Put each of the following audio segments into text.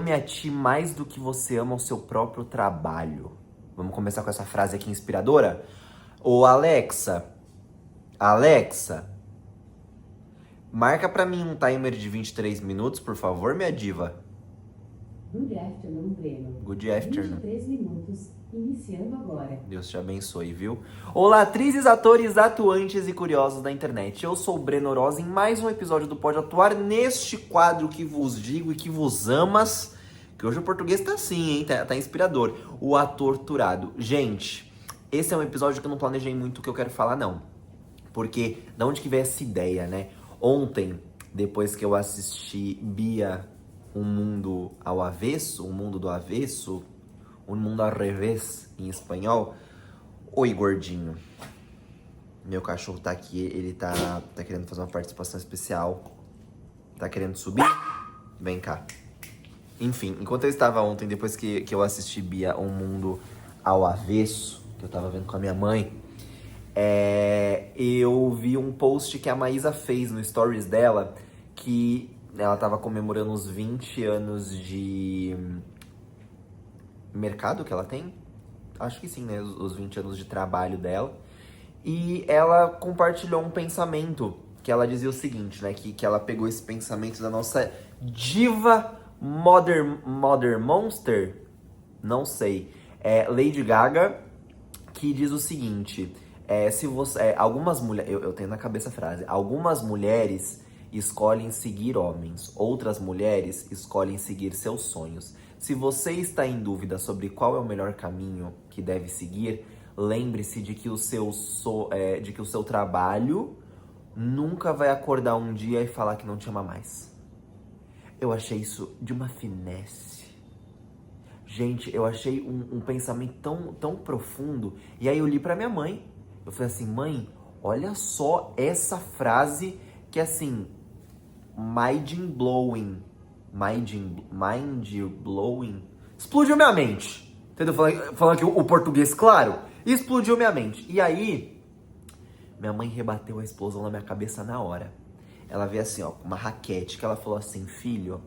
Ame a ti mais do que você ama o seu próprio trabalho. Vamos começar com essa frase aqui inspiradora? Ô Alexa, marca pra mim um timer de 23 minutos, por favor, minha diva. Good afternoon, Breno. Good afternoon. 23 minutos, iniciando agora. Deus te abençoe, viu? Olá, atrizes, atores, atuantes e curiosos da internet. Eu sou o Breno Rosa em mais um episódio do Pode Atuar, neste quadro que vos digo e que vos amas, que hoje o português tá assim, hein? Tá inspirador. O ator turado. Gente, esse é um episódio que eu não planejei muito o que eu quero falar, não. Porque, da onde que veio essa ideia, né? Ontem, depois que eu assisti Bia, Um Mundo ao Avesso, Um Mundo do Avesso, Um Mundo ao Revés, em espanhol. Oi, gordinho. Meu cachorro tá aqui, ele tá querendo fazer uma participação especial. Tá querendo subir? Vem cá. Enfim, enquanto eu estava ontem, depois que eu assisti Bia, Um Mundo ao Avesso, que eu tava vendo com a minha mãe, eu vi um post que a Maísa fez no stories dela, que ela tava comemorando os 20 anos de mercado que ela tem. Acho que sim, né? Os 20 anos de trabalho dela. E ela compartilhou um pensamento que ela dizia o seguinte, né? Que ela pegou esse pensamento da nossa diva Mother Monster, não sei, Lady Gaga, que diz o seguinte: se você, algumas mulheres, eu tenho na cabeça a frase, algumas mulheres escolhem seguir homens, outras mulheres escolhem seguir seus sonhos. Se você está em dúvida sobre qual é o melhor caminho que deve seguir, lembre-se de que o seu trabalho nunca vai acordar um dia e falar que não te ama mais. Eu achei isso de uma finesse. Gente, eu achei um pensamento tão profundo. E aí eu li pra minha mãe. Eu falei assim, mãe, olha só essa frase que assim, mind blowing. Explodiu minha mente. Entendeu? Falando aqui o português claro. Explodiu minha mente. E aí, minha mãe rebateu a explosão na minha cabeça na hora. Ela veio assim, ó, uma raquete, que ela falou assim, filho,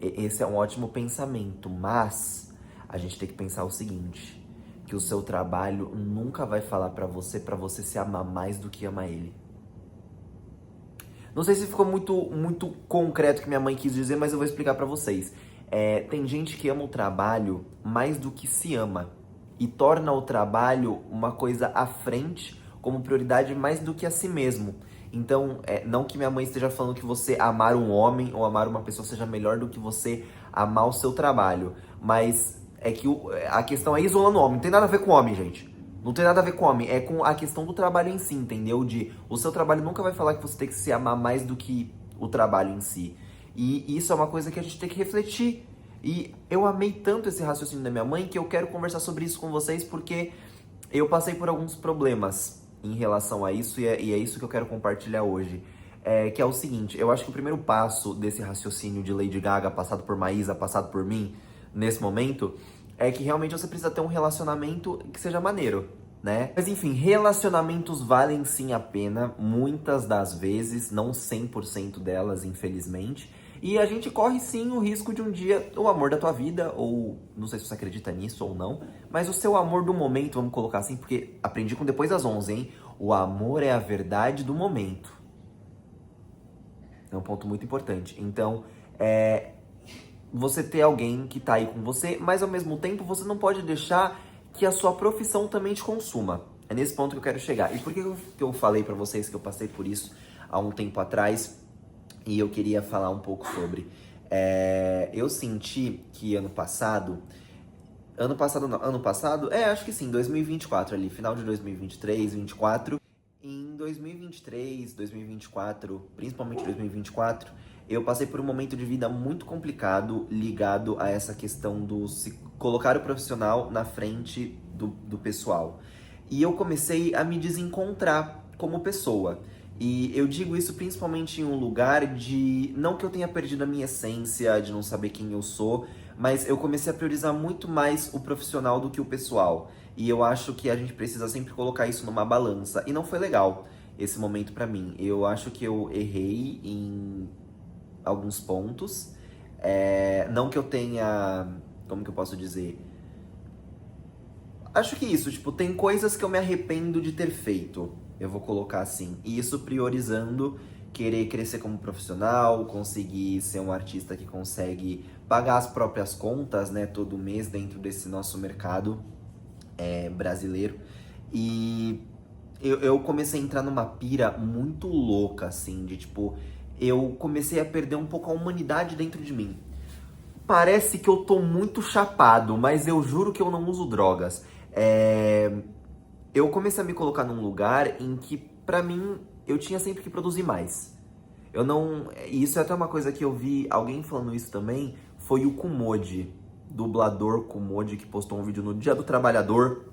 esse é um ótimo pensamento, mas a gente tem que pensar o seguinte, que o seu trabalho nunca vai falar pra você se amar mais do que ama ele. Não sei se ficou muito concreto o que minha mãe quis dizer, mas eu vou explicar pra vocês. Tem gente que ama o trabalho mais do que se ama e torna o trabalho uma coisa à frente, como prioridade mais do que a si mesmo. Então, não que minha mãe esteja falando que você amar um homem ou amar uma pessoa seja melhor do que você amar o seu trabalho, mas é que a questão é isolando o homem, não tem nada a ver com o homem, gente. Não tem nada a ver com homem, é com a questão do trabalho em si, entendeu? O seu trabalho nunca vai falar que você tem que se amar mais do que o trabalho em si. E isso é uma coisa que a gente tem que refletir. E eu amei tanto esse raciocínio da minha mãe que eu quero conversar sobre isso com vocês porque eu passei por alguns problemas em relação a isso e é isso que eu quero compartilhar hoje. Que é o seguinte, eu acho que o primeiro passo desse raciocínio de Lady Gaga, passado por Maísa, passado por mim, nesse momento, é que realmente você precisa ter um relacionamento que seja maneiro, né? Mas enfim, relacionamentos valem sim a pena, muitas das vezes, não 100% delas, infelizmente. E a gente corre sim o risco de um dia o amor da tua vida, ou não sei se você acredita nisso ou não, mas o seu amor do momento, vamos colocar assim, porque aprendi com Depois das 11, hein? O amor é a verdade do momento. É um ponto muito importante. Então, você ter alguém que tá aí com você, mas ao mesmo tempo você não pode deixar que a sua profissão também te consuma. É nesse ponto que eu quero chegar. E por que eu falei pra vocês que eu passei por isso há um tempo atrás e eu queria falar um pouco sobre? Eu senti que ano passado, acho que sim, 2024 ali, final de 2023, 2024. Em 2023, 2024, principalmente 2024, eu passei por um momento de vida muito complicado ligado a essa questão do se colocar o profissional na frente do pessoal. E eu comecei a me desencontrar como pessoa. E eu digo isso principalmente em um lugar de... Não que eu tenha perdido a minha essência, de não saber quem eu sou, mas eu comecei a priorizar muito mais o profissional do que o pessoal. E eu acho que a gente precisa sempre colocar isso numa balança. E não foi legal esse momento pra mim. Eu acho que eu errei em alguns pontos. Não que eu tenha, como que eu posso dizer? Acho que isso, tipo, tem coisas que eu me arrependo de ter feito, eu vou colocar assim. E isso priorizando querer crescer como profissional, conseguir ser um artista que consegue pagar as próprias contas, né, todo mês dentro desse nosso mercado brasileiro. E eu comecei a entrar numa pira muito louca, assim, de tipo, eu comecei a perder um pouco a humanidade dentro de mim. Parece que eu tô muito chapado, mas eu juro que eu não uso drogas. Eu comecei a me colocar num lugar em que, pra mim, eu tinha sempre que produzir mais. Eu não. E isso é até uma coisa que eu vi alguém falando isso também. Foi o Kumode, dublador Kumode, que postou um vídeo no Dia do Trabalhador,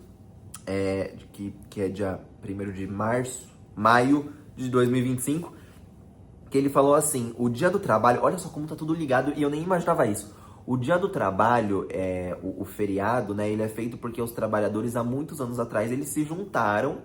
que é dia 1º de maio de 2025, que ele falou assim: o Dia do Trabalho, olha só como tá tudo ligado e eu nem imaginava isso. O Dia do Trabalho, o feriado, né, ele é feito porque os trabalhadores há muitos anos atrás eles se juntaram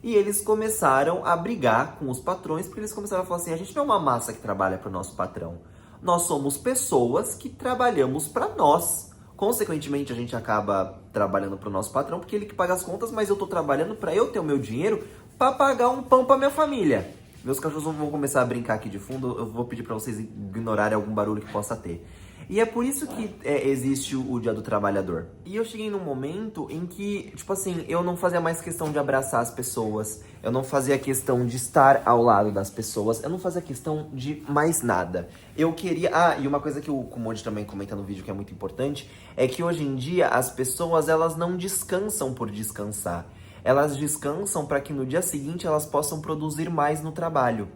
e eles começaram a brigar com os patrões porque eles começaram a falar assim: a gente não é uma massa que trabalha para o nosso patrão, nós somos pessoas que trabalhamos para nós. Consequentemente, a gente acaba trabalhando para o nosso patrão porque ele que paga as contas, mas eu tô trabalhando para eu ter o meu dinheiro para pagar um pão para minha família. Meus cachorros vão começar a brincar aqui de fundo, eu vou pedir para vocês ignorarem algum barulho que possa ter. E é por isso que existe o Dia do Trabalhador. E eu cheguei num momento em que, tipo assim, eu não fazia mais questão de abraçar as pessoas, eu não fazia questão de estar ao lado das pessoas, eu não fazia questão de mais nada. Eu queria... Ah, e uma coisa que o Kumode também comenta no vídeo que é muito importante, é que hoje em dia as pessoas, elas não descansam por descansar. Elas descansam para que no dia seguinte elas possam produzir mais no trabalho.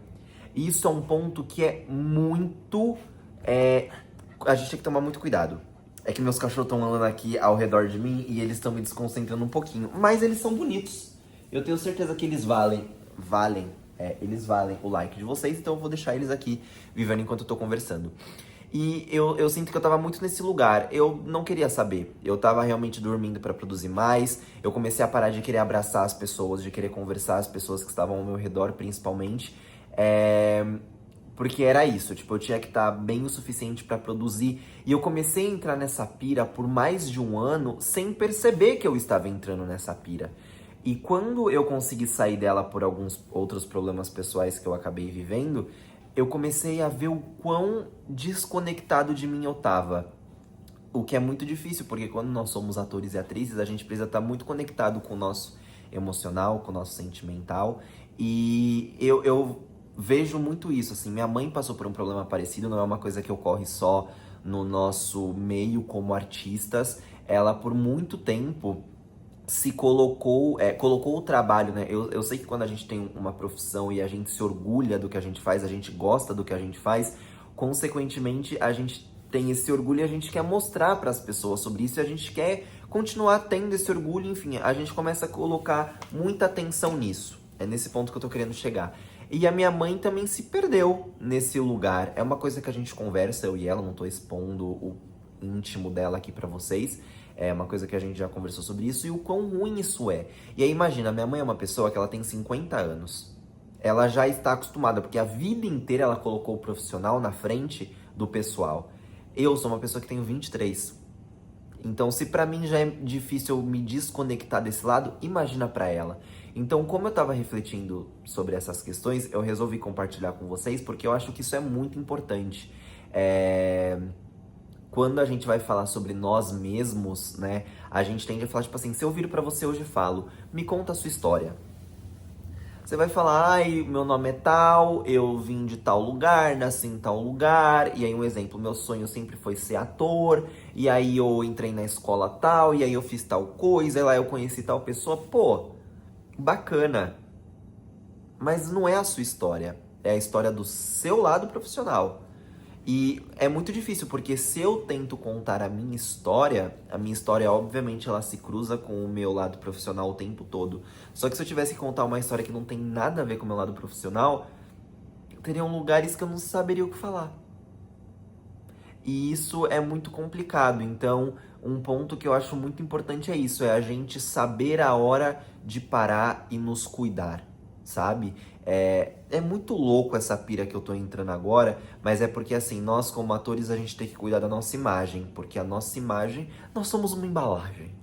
E isso é um ponto que é muito... A gente tem que tomar muito cuidado. É que meus cachorros estão andando aqui ao redor de mim e eles estão me desconcentrando um pouquinho. Mas eles são bonitos. Eu tenho certeza que eles eles valem o like de vocês, então eu vou deixar eles aqui vivendo enquanto eu tô conversando. E eu sinto que eu tava muito nesse lugar. Eu não queria saber. Eu tava realmente dormindo pra produzir mais. Eu comecei a parar de querer abraçar as pessoas, de querer conversar as pessoas que estavam ao meu redor, principalmente. Porque era isso, tipo, eu tinha que estar bem o suficiente pra produzir. E eu comecei a entrar nessa pira por mais de um ano sem perceber que eu estava entrando nessa pira. E quando eu consegui sair dela por alguns outros problemas pessoais que eu acabei vivendo, eu comecei a ver o quão desconectado de mim eu tava. O que é muito difícil, porque quando nós somos atores e atrizes, a gente precisa estar muito conectado com o nosso emocional, com o nosso sentimental. E eu vejo muito isso, assim, minha mãe passou por um problema parecido, não é uma coisa que ocorre só no nosso meio como artistas. Ela, por muito tempo, se colocou o trabalho, né? Eu sei que quando a gente tem uma profissão e a gente se orgulha do que a gente faz, a gente gosta do que a gente faz, consequentemente, a gente tem esse orgulho e a gente quer mostrar para as pessoas sobre isso e a gente quer continuar tendo esse orgulho, enfim, a gente começa a colocar muita atenção nisso. É nesse ponto que eu tô querendo chegar. E a minha mãe também se perdeu nesse lugar. É uma coisa que a gente conversa, eu e ela, não tô expondo o íntimo dela aqui pra vocês. É uma coisa que a gente já conversou sobre isso e o quão ruim isso é. E aí imagina, minha mãe é uma pessoa que ela tem 50 anos. Ela já está acostumada, porque a vida inteira ela colocou o profissional na frente do pessoal. Eu sou uma pessoa que tenho 23. Então, se pra mim já é difícil eu me desconectar desse lado, imagina pra ela. Então, como eu tava refletindo sobre essas questões, eu resolvi compartilhar com vocês, porque eu acho que isso é muito importante. Quando a gente vai falar sobre nós mesmos, né, a gente tende a falar, tipo assim, se eu viro pra você hoje e falo, me conta a sua história. Você vai falar, ai, meu nome é tal, eu vim de tal lugar, nasci em tal lugar, e aí um exemplo, meu sonho sempre foi ser ator, e aí eu entrei na escola tal, e aí eu fiz tal coisa, e lá eu conheci tal pessoa, pô, bacana. Mas não é a sua história, é a história do seu lado profissional. E é muito difícil, porque se eu tento contar a minha história, obviamente ela se cruza com o meu lado profissional o tempo todo. Só que se eu tivesse que contar uma história que não tem nada a ver com o meu lado profissional, teriam lugares que eu não saberia o que falar. E isso é muito complicado. Então, um ponto que eu acho muito importante é isso, é a gente saber a hora de parar e nos cuidar, sabe? É muito louco essa pira que eu tô entrando agora, mas é porque, assim, nós como atores, a gente tem que cuidar da nossa imagem, porque a nossa imagem, nós somos uma embalagem.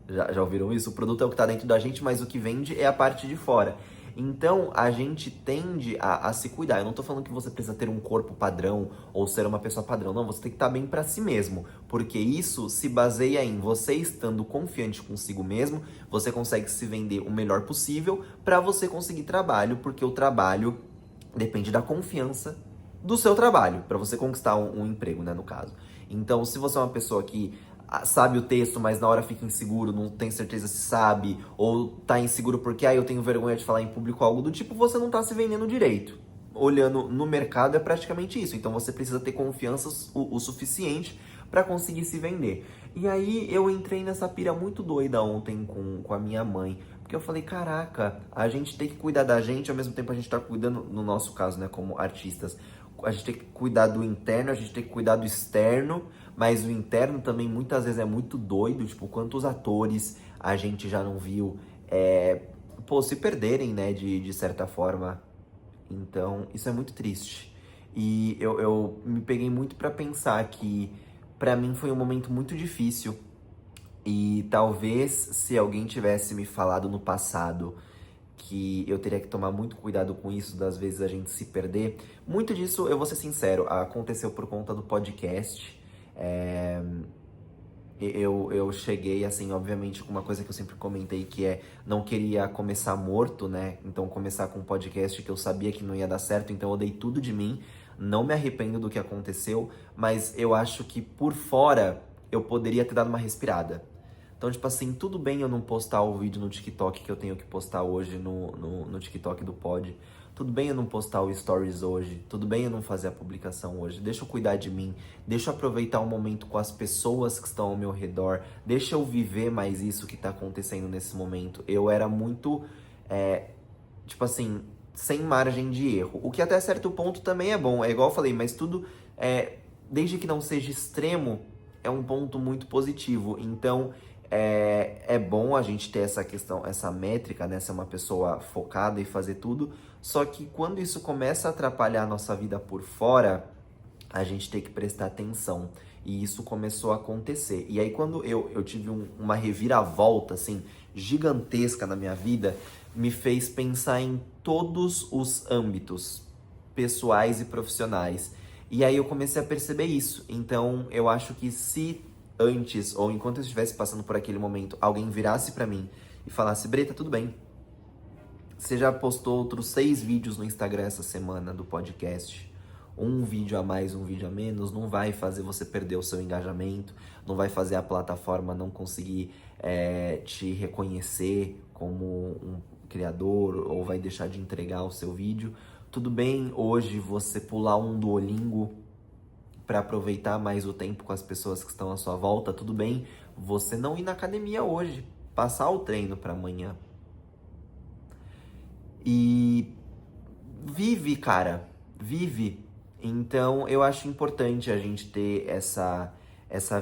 Já ouviram isso? O produto é o que tá dentro da gente, mas o que vende é a parte de fora. Então, a gente tende a se cuidar. Eu não tô falando que você precisa ter um corpo padrão ou ser uma pessoa padrão. Não, você tem que estar bem pra si mesmo. Porque isso se baseia em você estando confiante consigo mesmo, você consegue se vender o melhor possível pra você conseguir trabalho, porque o trabalho depende da confiança do seu trabalho, pra você conquistar um emprego, né, no caso. Então, se você é uma pessoa que sabe o texto, mas na hora fica inseguro, não tem certeza se sabe, ou tá inseguro porque eu tenho vergonha de falar em público, algo do tipo, você não tá se vendendo direito. Olhando no mercado é praticamente isso. Então você precisa ter confiança o suficiente para conseguir se vender. E aí eu entrei nessa pira muito doida ontem com a minha mãe. Porque eu falei, caraca, a gente tem que cuidar da gente, ao mesmo tempo a gente tá cuidando, no nosso caso, né, como artistas, a gente tem que cuidar do interno, a gente tem que cuidar do externo, mas o interno também muitas vezes é muito doido, tipo, quantos atores a gente já não viu, se perderem, né, de certa forma. Então, isso é muito triste. E eu me peguei muito pra pensar que, pra mim, foi um momento muito difícil. E talvez, se alguém tivesse me falado no passado que eu teria que tomar muito cuidado com isso, das vezes a gente se perder. Muito disso, eu vou ser sincero, aconteceu por conta do podcast. É, eu cheguei, assim, obviamente, com uma coisa que eu sempre comentei, que não queria começar morto, né? Então, começar com um podcast que eu sabia que não ia dar certo, então eu dei tudo de mim. Não me arrependo do que aconteceu, mas eu acho que por fora eu poderia ter dado uma respirada. Então, tipo assim, tudo bem eu não postar o vídeo no TikTok que eu tenho que postar hoje no TikTok do Pod. Tudo bem eu não postar o Stories hoje. Tudo bem eu não fazer a publicação hoje. Deixa eu cuidar de mim. Deixa eu aproveitar o momento com as pessoas que estão ao meu redor. Deixa eu viver mais isso que tá acontecendo nesse momento. Eu era muito, tipo assim, sem margem de erro. O que até certo ponto também é bom. É igual eu falei, mas tudo, desde que não seja extremo, é um ponto muito positivo. Então, é bom a gente ter essa questão, essa métrica, né? Ser uma pessoa focada e fazer tudo. Só que quando isso começa a atrapalhar a nossa vida por fora, a gente tem que prestar atenção. E isso começou a acontecer. E aí quando eu tive uma reviravolta, assim, gigantesca na minha vida, me fez pensar em todos os âmbitos, pessoais e profissionais. E aí eu comecei a perceber isso. Então eu acho que se antes, ou enquanto eu estivesse passando por aquele momento, alguém virasse pra mim e falasse, Breta, tudo bem. Você já postou outros 6 vídeos no Instagram essa semana do podcast. Um vídeo a mais, um vídeo a menos, não vai fazer você perder o seu engajamento, não vai fazer a plataforma não conseguir te reconhecer como um criador, ou vai deixar de entregar o seu vídeo. Tudo bem hoje você pular um Duolingo para aproveitar mais o tempo com as pessoas que estão à sua volta. Tudo bem você não ir na academia hoje, passar o treino para amanhã. E vive, cara, vive. Então eu acho importante a gente ter essa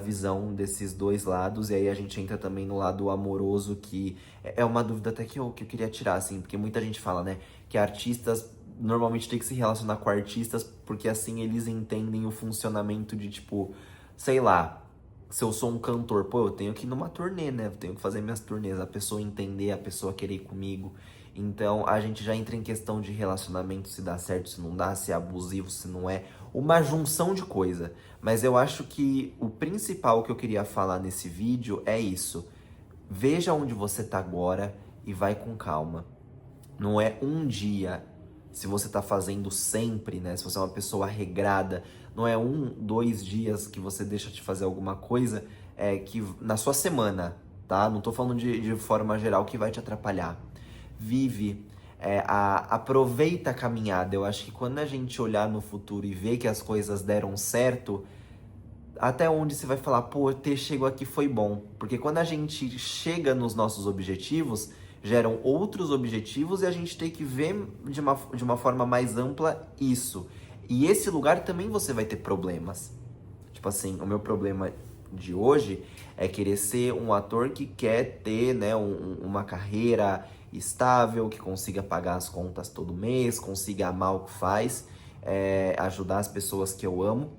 visão desses dois lados, e aí a gente entra também no lado amoroso, que é uma dúvida até que eu queria tirar, assim, porque muita gente fala, né, que artistas normalmente tem que se relacionar com artistas, porque assim eles entendem o funcionamento de, tipo, sei lá, se eu sou um cantor, eu tenho que ir numa turnê, né? Eu tenho que fazer minhas turnês, a pessoa entender, a pessoa querer ir comigo. Então a gente já entra em questão de relacionamento, se dá certo, se não dá, se é abusivo, se não é. Uma junção de coisa. Mas eu acho que o principal que eu queria falar nesse vídeo é isso. Veja onde você tá agora e vai com calma. Não é um dia, se você tá fazendo sempre, né? Se você é uma pessoa regrada, não é 1, 2 dias que você deixa de fazer alguma coisa que na sua semana, tá? Não tô falando de forma geral que vai te atrapalhar. Vive, aproveita a caminhada. Eu acho que quando a gente olhar no futuro e ver que as coisas deram certo, até onde você vai falar, ter chegado aqui foi bom. Porque quando a gente chega nos nossos objetivos, geram outros objetivos e a gente tem que ver de uma forma mais ampla isso. E esse lugar também você vai ter problemas. Tipo assim, o meu problema de hoje é querer ser um ator que quer ter, né, uma carreira estável, que consiga pagar as contas todo mês, consiga amar o que faz, ajudar as pessoas que eu amo.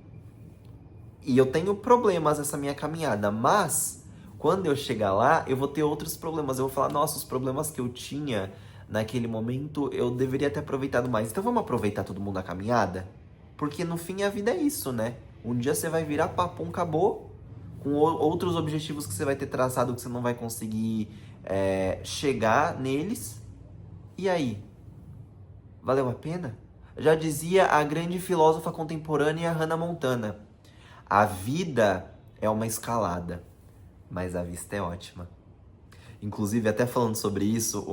E eu tenho problemas nessa minha caminhada, mas quando eu chegar lá, eu vou ter outros problemas. Eu vou falar, nossa, os problemas que eu tinha naquele momento, eu deveria ter aproveitado mais. Então vamos aproveitar todo mundo na caminhada? Porque no fim a vida é isso, né? Um dia você vai virar papum, acabou, com outros objetivos que você vai ter traçado que você não vai conseguir chegar neles. E aí? Valeu a pena? Já dizia a grande filósofa contemporânea Hannah Montana. A vida é uma escalada, mas a vista é ótima. Inclusive, até falando sobre isso,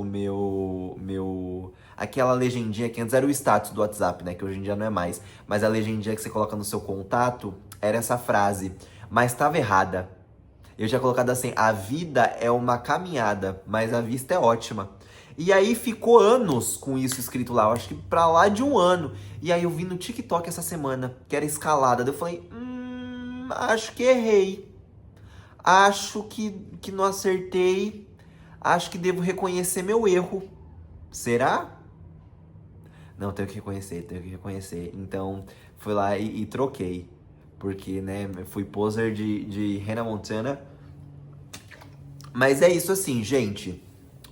aquela legendinha que antes era o status do WhatsApp, né? Que hoje em dia não é mais. Mas a legendinha que você coloca no seu contato era essa frase. Mas estava errada. Eu tinha colocado assim, a vida é uma caminhada, mas a vista é ótima. E aí ficou anos com isso escrito lá, eu acho que pra lá de um ano. E aí eu vi no TikTok essa semana, que era escalada. Daí eu falei, acho que errei. Acho que não acertei. Acho que devo reconhecer meu erro. Será? Não, tenho que reconhecer. Então, fui lá e troquei. Porque, né, fui poser de Hannah Montana. Mas é isso assim, gente.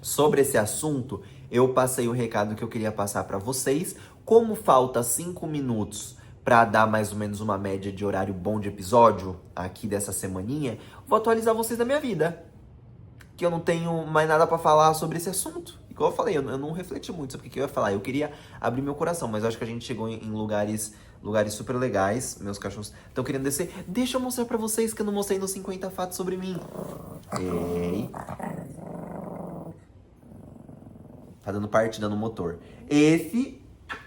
Sobre esse assunto, eu passei o recado que eu queria passar pra vocês. Como falta 5 minutos pra dar mais ou menos uma média de horário bom de episódio aqui dessa semaninha, vou atualizar vocês da minha vida. Que eu não tenho mais nada pra falar sobre esse assunto. Igual eu falei, eu não refleti muito sobre o que eu ia falar. Eu queria abrir meu coração, mas eu acho que a gente chegou em lugares super legais. Meus cachorros estão querendo descer. Deixa eu mostrar pra vocês que eu não mostrei nos 50 fatos sobre mim. Ei. Tá dando partida no motor. Esse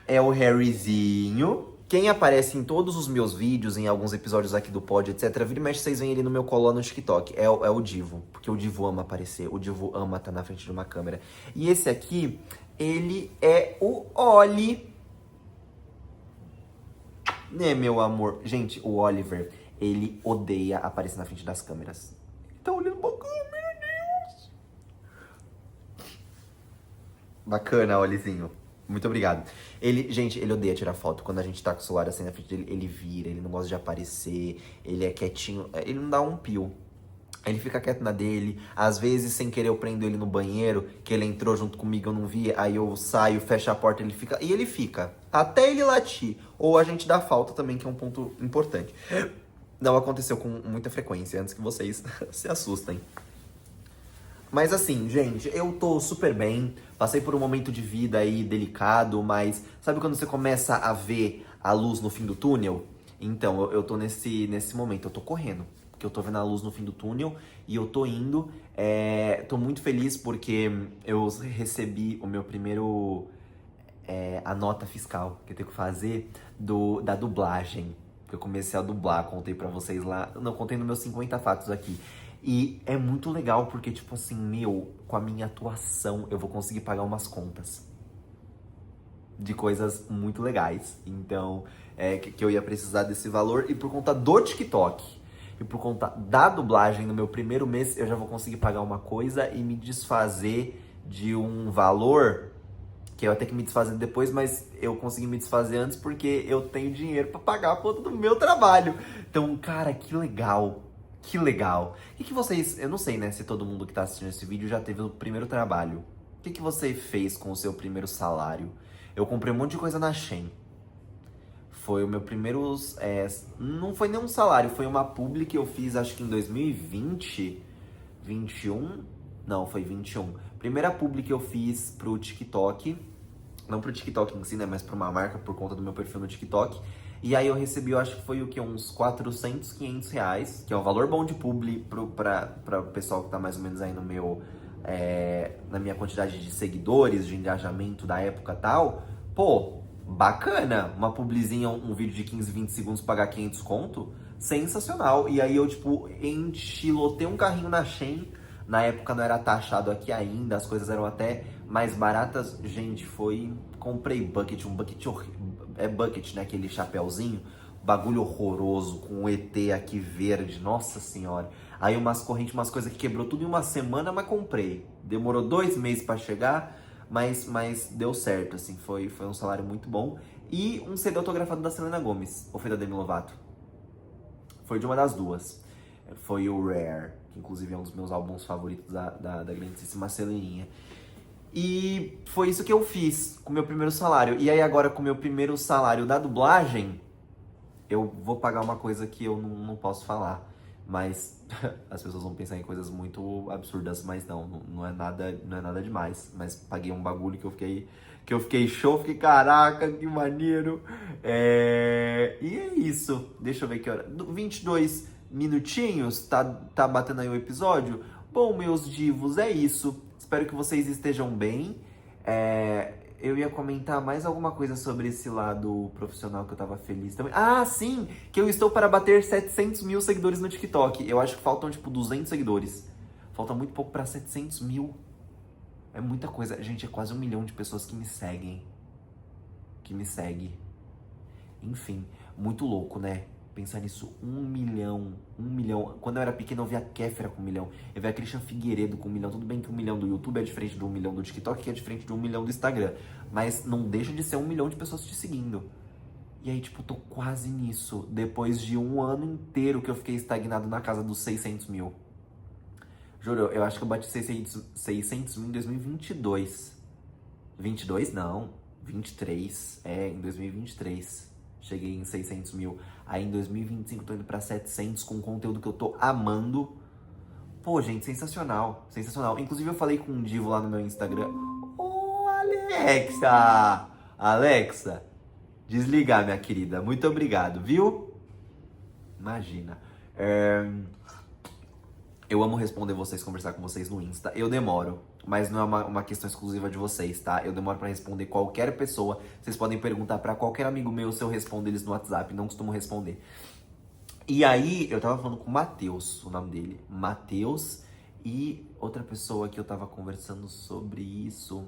é o Harryzinho. Quem aparece em todos os meus vídeos, em alguns episódios aqui do Pod, etc. Vira e mexe, vocês veem ele no meu colo no TikTok. É o Divo. Porque o Divo ama aparecer. O Divo ama estar na frente de uma câmera. E esse aqui, ele é o Oli. Né, meu amor? Gente, o Oliver, ele odeia aparecer na frente das câmeras. Ele tá olhando pra câmera, meu Deus. Bacana, Olizinho. Muito obrigado. Gente, ele odeia tirar foto. Quando a gente tá com o celular assim na frente dele, ele vira, ele não gosta de aparecer, ele é quietinho, ele não dá um pio. Ele fica quieto na dele. Às vezes, sem querer, eu prendo ele no banheiro, que ele entrou junto comigo, eu não vi, aí eu saio, fecho a porta, ele fica. E ele fica. Até ele latir. Ou a gente dá falta também, que é um ponto importante. Não aconteceu com muita frequência, antes que vocês se assustem. Mas assim, gente, eu tô super bem, passei por um momento de vida aí delicado, mas sabe quando você começa a ver a luz no fim do túnel? Então, eu tô nesse momento, eu tô correndo, porque eu tô vendo a luz no fim do túnel e eu tô indo. Tô muito feliz porque eu recebi o meu primeiro, a nota fiscal que eu tenho que fazer da dublagem. Que eu comecei a dublar, contei pra vocês lá, não, contei nos meus 50 fatos aqui. E é muito legal porque, tipo assim, com a minha atuação, eu vou conseguir pagar umas contas de coisas muito legais. Então, que eu ia precisar desse valor. E por conta do TikTok e por conta da dublagem no meu primeiro mês, eu já vou conseguir pagar uma coisa e me desfazer de um valor que eu ia ter que me desfazer depois, mas eu consegui me desfazer antes porque eu tenho dinheiro pra pagar a conta do meu trabalho. Então, cara, que legal. Que legal. O que vocês... Eu não sei, né, se todo mundo que tá assistindo esse vídeo já teve o primeiro trabalho. O que você fez com o seu primeiro salário? Eu comprei um monte de coisa na Shein. Foi o meu primeiro... não foi nem um salário, foi uma publi que eu fiz, acho que em 2020... 21? Não, foi 21. Primeira publi que eu fiz pro TikTok. Não pro TikTok em si, né, mas pra uma marca por conta do meu perfil no TikTok. E aí eu recebi, eu acho que foi o que? Uns 400, 500 reais, que é um valor bom de publi pra o pessoal que tá mais ou menos aí no meu... na minha quantidade de seguidores, de engajamento da época e tal. Pô, bacana! Uma publizinha, um vídeo de 15, 20 segundos, pagar 500 conto, sensacional. E aí eu, tipo, enchilotei um carrinho na Shein. Na época não era taxado aqui ainda, as coisas eram até mais baratas. Gente, comprei bucket, um bucket horrível. É bucket, né? Aquele chapéuzinho. bagulho horroroso, com um ET aqui verde, nossa senhora. Aí umas correntes, umas coisas que quebrou tudo em uma semana, mas comprei. Demorou 2 meses pra chegar, mas deu certo, assim, foi um salário muito bom. E um CD autografado da Selena Gomez, ou foi da Demi Lovato? Foi de uma das duas. Foi o Rare, que inclusive é um dos meus álbuns favoritos da grandíssima Seleninha. E foi isso que eu fiz com o meu primeiro salário. E aí agora com o meu primeiro salário da dublagem, eu vou pagar uma coisa que eu não posso falar. Mas as pessoas vão pensar em coisas muito absurdas, mas não é nada demais. Mas paguei um bagulho que eu fiquei show, fiquei caraca, que maneiro. E é isso. Deixa eu ver que hora. 22 minutinhos, tá batendo aí o episódio. Bom, meus divos, é isso. Espero que vocês estejam bem. Eu ia comentar mais alguma coisa sobre esse lado profissional que eu tava feliz também. Ah, sim! Que eu estou para bater 700 mil seguidores no TikTok. Eu acho que faltam, 200 seguidores. Falta muito pouco para 700 mil. É muita coisa. Gente, é quase 1 milhão de pessoas que me seguem. Enfim, muito louco, né? Pensar nisso, 1 milhão. Quando eu era pequeno, eu via a Kéfera com 1 milhão. Eu via a Christian Figueiredo com 1 milhão. Tudo bem que 1 milhão do YouTube é diferente de 1 milhão do TikTok, que é diferente de 1 milhão do Instagram. Mas não deixa de ser 1 milhão de pessoas te seguindo. E aí, tô quase nisso. Depois de 1 ano inteiro que eu fiquei estagnado na casa dos 600 mil. Juro, eu acho que eu bati 600 mil em 2022. 22? Não. 23. Em 2023. Cheguei em 600 mil. Aí em 2025 tô indo pra 700 com conteúdo que eu tô amando. Pô, gente, sensacional. Sensacional. Inclusive eu falei com um divo lá no meu Instagram. Ô, Alexa! Alexa, desligar, minha querida. Muito obrigado, viu? Imagina. Eu amo responder vocês, conversar com vocês no Insta. Eu demoro, mas não é uma questão exclusiva de vocês, tá? Eu demoro pra responder qualquer pessoa. Vocês podem perguntar pra qualquer amigo meu se eu respondo eles no WhatsApp. Não costumo responder. E aí, eu tava falando com o Matheus, o nome dele. Matheus e outra pessoa que eu tava conversando sobre isso.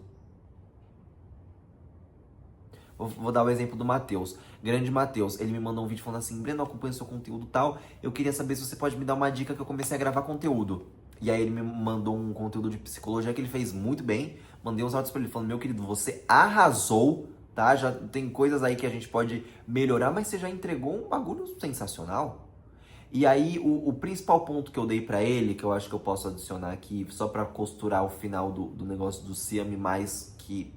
Vou dar o exemplo do Matheus. Grande Matheus, ele me mandou um vídeo falando assim: Breno, eu acompanho seu conteúdo e tal. Eu queria saber se você pode me dar uma dica que eu comecei a gravar conteúdo. E aí ele me mandou um conteúdo de psicologia que ele fez muito bem. Mandei uns áudios pra ele falando: meu querido, você arrasou, tá? Já tem coisas aí que a gente pode melhorar, mas você já entregou um bagulho sensacional. E aí o principal ponto que eu dei pra ele, que eu acho que eu posso adicionar aqui, só pra costurar o final do negócio do se ame mais que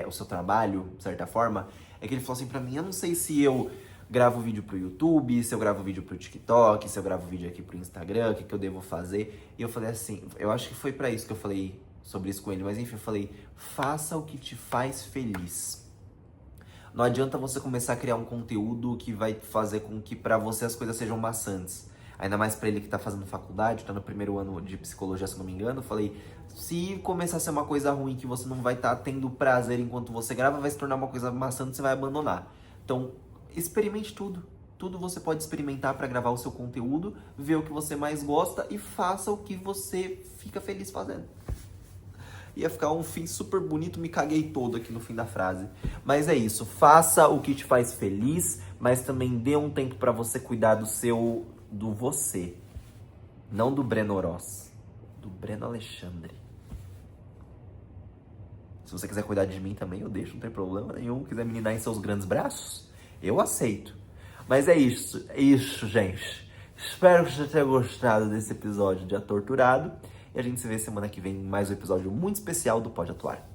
o seu trabalho, de certa forma, é que ele falou assim pra mim: eu não sei se eu gravo vídeo pro YouTube, se eu gravo vídeo pro TikTok, se eu gravo vídeo aqui pro Instagram, o que eu devo fazer. E eu falei assim, eu acho que foi pra isso que eu falei sobre isso com ele, mas enfim, eu falei: faça o que te faz feliz. Não adianta você começar a criar um conteúdo que vai fazer com que pra você as coisas sejam maçantes. Ainda mais pra ele que tá fazendo faculdade, tá no primeiro ano de psicologia, se não me engano. Eu falei: se começar a ser uma coisa ruim que você não vai estar tendo prazer enquanto você grava, vai se tornar uma coisa maçante e você vai abandonar. Então, experimente tudo. Tudo você pode experimentar pra gravar o seu conteúdo, ver o que você mais gosta e faça o que você fica feliz fazendo. Ia ficar um fim super bonito, me caguei todo aqui no fim da frase. Mas é isso, faça o que te faz feliz, mas também dê um tempo pra você cuidar do você. Não do Breno Oroz, do Breno Alexandre. Se você quiser cuidar de mim também, eu deixo, não tem problema nenhum. Quiser me dar em seus grandes braços, eu aceito. Mas é isso, gente. Espero que você tenha gostado desse episódio de A Torturado. E a gente se vê semana que vem em mais um episódio muito especial do Pode Atuar.